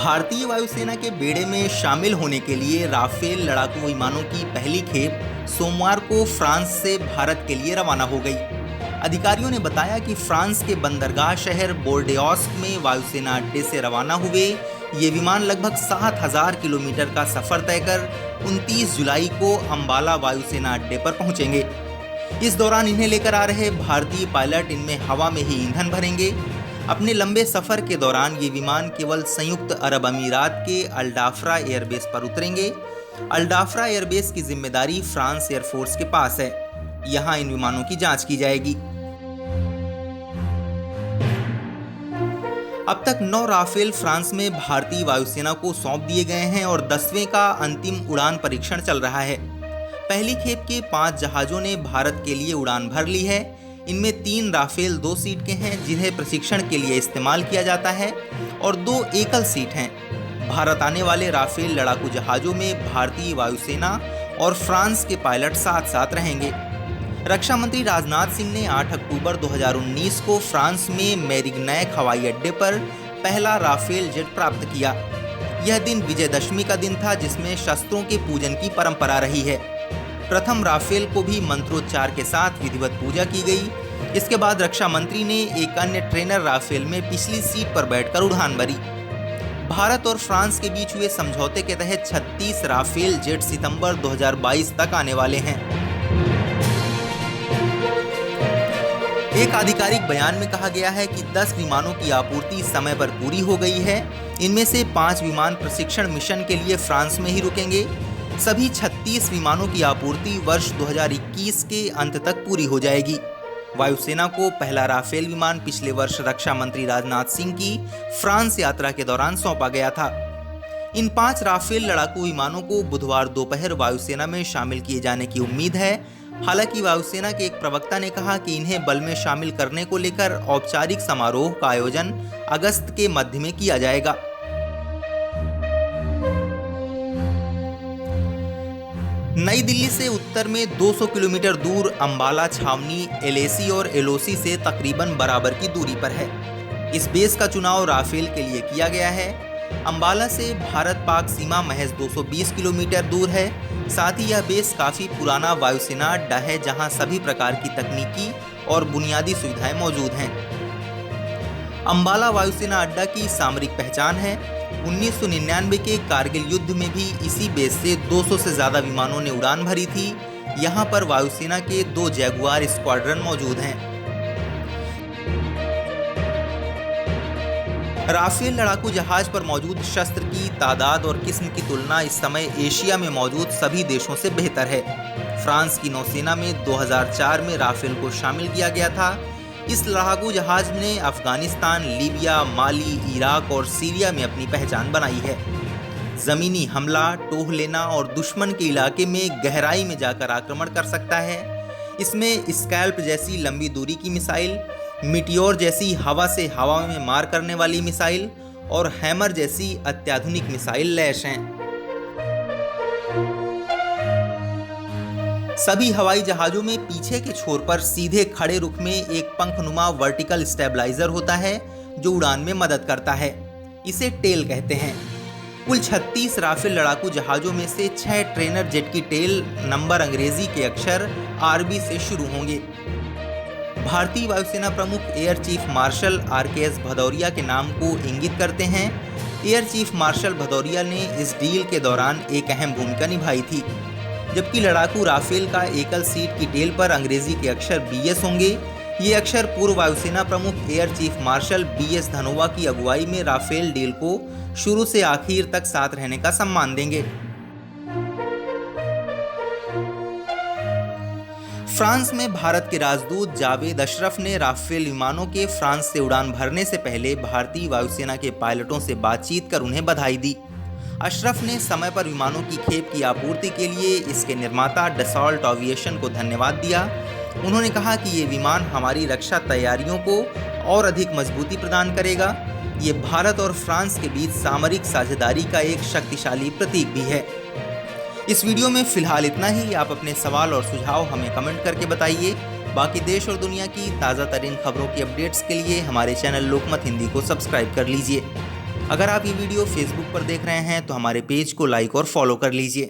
भारतीय वायुसेना के बेड़े में शामिल होने के लिए राफेल लड़ाकू विमानों की पहली खेप सोमवार को फ्रांस से भारत के लिए रवाना हो गई। अधिकारियों ने बताया कि फ्रांस के बंदरगाह शहर बोर्डेओस्क में वायुसेना अड्डे से रवाना हुए ये विमान लगभग 7,000 किलोमीटर का सफर तय कर 29 जुलाई को अंबाला वायुसेना अड्डे पर पहुंचेंगे। इस दौरान इन्हें लेकर आ रहे भारतीय पायलट इनमें हवा में ही ईंधन भरेंगे। अपने लंबे सफर के दौरान ये विमान केवल संयुक्त अरब अमीरात के अल्डाफ्रा एयरबेस पर उतरेंगे। अल्डाफ्रा एयरबेस की जिम्मेदारी फ्रांस एयरफोर्स के पास है। यहां इन विमानों की जांच की जाएगी। अब तक 9 राफेल फ्रांस में भारतीय वायुसेना को सौंप दिए गए हैं और 10वें का अंतिम उड़ान परीक्षण चल रहा है। पहली खेप के 5 जहाजों ने भारत के लिए उड़ान भर ली है। इनमें 3 राफेल 2 सीट के हैं जिन्हें प्रशिक्षण के लिए इस्तेमाल किया जाता है और 2 एकल सीट हैं। भारत आने वाले राफेल लड़ाकू जहाजों में भारतीय वायुसेना और फ्रांस के पायलट साथ साथ रहेंगे। रक्षा मंत्री राजनाथ सिंह ने 8 अक्टूबर 2019 को फ्रांस में मेरिग्नैक हवाई अड्डे पर पहला राफेल जेट प्राप्त किया। यह दिन विजयदशमी का दिन था जिसमें शस्त्रों के पूजन की परंपरा रही है। प्रथम राफेल को भी मंत्रोच्चार के साथ विधिवत पूजा की गई। इसके बाद रक्षा मंत्री ने एक अन्य ट्रेनर राफेल में पिछली सीट पर बैठकर उड़ान भरी। भारत और फ्रांस के बीच हुए समझौते के तहत 36 राफेल जेट सितंबर 2022 तक आने वाले हैं। एक आधिकारिक बयान में कहा गया है कि 10 विमानों की आपूर्ति समय पर पूरी हो गई है। इनमें से 5 विमान प्रशिक्षण मिशन के लिए फ्रांस में ही रुकेंगे। सभी 36 विमानों की आपूर्ति वर्ष 2021 के अंत तक पूरी हो जाएगी। वायुसेना को पहला राफेल विमान पिछले वर्ष रक्षा मंत्री राजनाथ सिंह की फ्रांस यात्रा के दौरान सौंपा गया था। इन 5 राफेल लड़ाकू विमानों को बुधवार दोपहर वायुसेना में शामिल किए जाने की उम्मीद है। हालांकि वायुसेना के एक प्रवक्ता ने कहा कि इन्हें बल में शामिल करने को लेकर औपचारिक समारोह का आयोजन अगस्त के मध्य में किया जाएगा। नई दिल्ली से उत्तर में 200 किलोमीटर दूर अंबाला छावनी एलएसी और एलओसी से तकरीबन बराबर की दूरी पर है। इस बेस का चुनाव राफेल के लिए किया गया है। अंबाला से भारत पाक सीमा महज 220 किलोमीटर दूर है। साथ ही यह बेस काफ़ी पुराना वायुसेना अड्डा है जहां सभी प्रकार की तकनीकी और बुनियादी सुविधाएं मौजूद हैं। अंबाला वायुसेना अड्डा की सामरिक पहचान है। 1999 के कारगिल युद्ध में भी इसी बेस से 200 से ज़्यादा विमानों ने उड़ान भरी थी। यहाँ पर वायुसेना के 2 जैगुआर स्क्वाड्रन मौजूद हैं। राफेल लड़ाकू जहाज पर मौजूद शस्त्र की तादाद और किस्म की तुलना इस समय एशिया में मौजूद सभी देशों से बेहतर है। फ्रांस की नौसेना में 2004 में राफेल को शामिल किया गया था। इस लड़ाकू जहाज ने अफगानिस्तान, लीबिया, माली, इराक और सीरिया में अपनी पहचान बनाई है। ज़मीनी हमला, टोह लेना और दुश्मन के इलाके में गहराई में जाकर आक्रमण कर सकता है। इसमें स्कैल्प जैसी लंबी दूरी की मिसाइल, मिटियोर जैसी हवा से हवा में मार करने वाली मिसाइल और हैमर जैसी अत्याधुनिक मिसाइल लैश हैं। सभी हवाई जहाजों में पीछे के छोर पर सीधे खड़े रुख में एक पंखनुमा वर्टिकल स्टेबलाइजर होता है जो उड़ान में मदद करता है। इसे टेल कहते हैं। कुल 36 राफेल लड़ाकू जहाजों में से 6 ट्रेनर जेट की टेल नंबर अंग्रेजी के अक्षर आरबी से शुरू होंगे। भारतीय वायुसेना प्रमुख air chief marshal RKS Bhadauria के नाम को इंगित करते हैं। एयर चीफ मार्शल भदौरिया ने इस डील के दौरान एक अहम भूमिका निभाई थी। जबकि लड़ाकू राफेल का एकल सीट की टेल पर अंग्रेजी के अक्षर बीएस होंगे। ये अक्षर पूर्व वायुसेना प्रमुख air chief marshal BS Dhanoa की अगुवाई में राफेल डील को शुरू से आखिर तक साथ रहने का सम्मान देंगे। फ्रांस में भारत के राजदूत जावेद अशरफ ने राफेल विमानों के फ्रांस से उड़ान भरने से पहले भारतीय वायुसेना के पायलटों से बातचीत कर उन्हें बधाई दी। अशरफ ने समय पर विमानों की खेप की आपूर्ति के लिए इसके निर्माता डसॉल्ट एविएशन को धन्यवाद दिया। उन्होंने कहा कि ये विमान हमारी रक्षा तैयारियों को और अधिक मजबूती प्रदान करेगा। ये भारत और फ्रांस के बीच सामरिक साझेदारी का एक शक्तिशाली प्रतीक भी है। इस वीडियो में फिलहाल इतना ही। आप अपने सवाल और सुझाव हमें कमेंट करके बताइए। बाकी देश और दुनिया की ताज़ा तरीन खबरों की अपडेट्स के लिए हमारे चैनल लोकमत हिंदी को सब्सक्राइब कर लीजिए। अगर आप ये वीडियो फेसबुक पर देख रहे हैं तो हमारे पेज को लाइक और फॉलो कर लीजिए।